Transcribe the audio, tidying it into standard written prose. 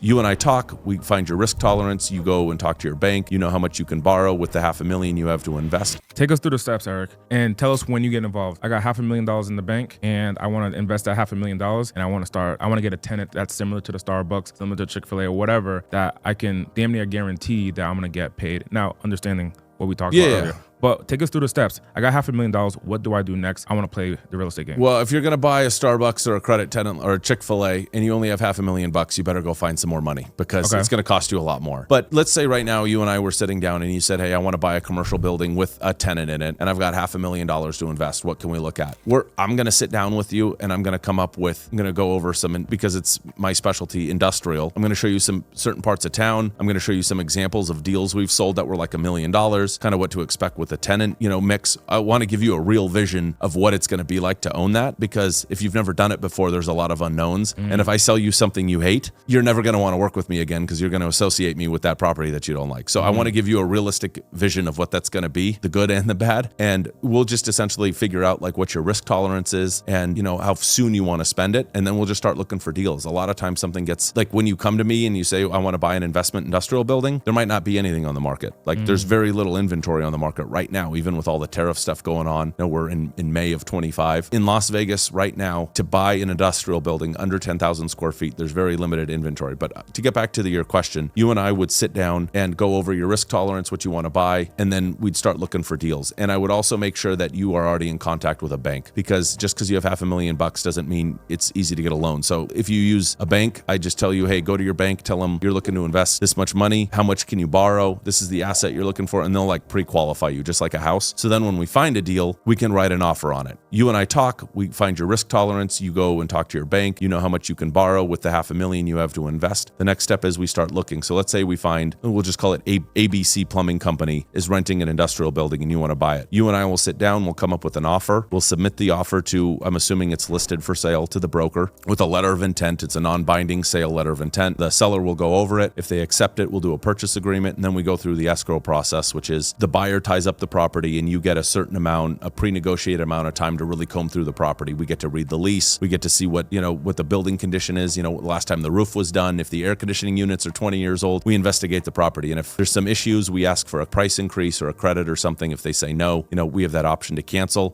You and I talk, we find your risk tolerance, you go and talk to your bank, you know how much you can borrow with the $500,000 you have to invest. Take us through the steps, Eric, and tell us when you get involved. I got $500,000 in the bank and I want to invest that $500,000 and I want to get a tenant that's similar to the Starbucks, similar to Chick-fil-A or whatever, that I can damn near guarantee that I'm going to get paid. Now, understanding what we talked about earlier. But take us through the steps. I got $500,000. What do I do next? I want to play the real estate game. Well, if you're going to buy a Starbucks or a credit tenant or a Chick-fil-A and you only have $500,000, you better go find some more money because it's going to cost you a lot more. But let's say right now you and I were sitting down and you said, hey, I want to buy a commercial building with a tenant in it and I've got $500,000 to invest. What can we look at? I'm going to sit down with you and I'm going to go over some, because it's my specialty, industrial. I'm going to show you some certain parts of town. I'm going to show you some examples of deals we've sold that were like $1 million, kind of what to expect with a tenant, mix. I want to give you a real vision of what it's going to be like to own that, because if you've never done it before, there's a lot of unknowns. And if I sell you something you hate, you're never going to want to work with me again because you're going to associate me with that property that you don't like. So I want to give you a realistic vision of what that's going to be, the good and the bad. And we'll just essentially figure out like what your risk tolerance is and how soon you want to spend it. And then we'll just start looking for deals. A lot of times something gets, like when you come to me and you say, I want to buy an investment industrial building, there might not be anything on the market. Like there's very little inventory on the market right now, even with all the tariff stuff going on. We're in May of 25. In Las Vegas right now, to buy an industrial building under 10,000 square feet, there's very limited inventory. But to get back to your question, you and I would sit down and go over your risk tolerance, what you want to buy, and then we'd start looking for deals. And I would also make sure that you are already in contact with a bank, because just because you have $500,000 doesn't mean it's easy to get a loan. So if you use a bank, I just tell you, hey, go to your bank, tell them you're looking to invest this much money. How much can you borrow? This is the asset you're looking for. And they'll like pre-qualify you just like a house. So then when we find a deal, we can write an offer on it. You and I talk, we find your risk tolerance, you go and talk to your bank, you know how much you can borrow with the $500,000 you have to invest. The next step is we start looking. So let's say we find, we'll just call it ABC Plumbing Company is renting an industrial building and you want to buy it. You and I will sit down, we'll come up with an offer. We'll submit the offer to, I'm assuming it's listed for sale, to the broker with a letter of intent. It's a non-binding sale letter of intent. The seller will go over it. If they accept it, we'll do a purchase agreement. And then we go through the escrow process, which is the buyer ties up the property and you get a certain amount, a pre-negotiated amount of time to really comb through the property. We get to read the lease. We get to see what the building condition is. Last time the roof was done, if the air conditioning units are 20 years old, we investigate the property. And if there's some issues, we ask for a price increase or a credit or something. If they say no, we have that option to cancel.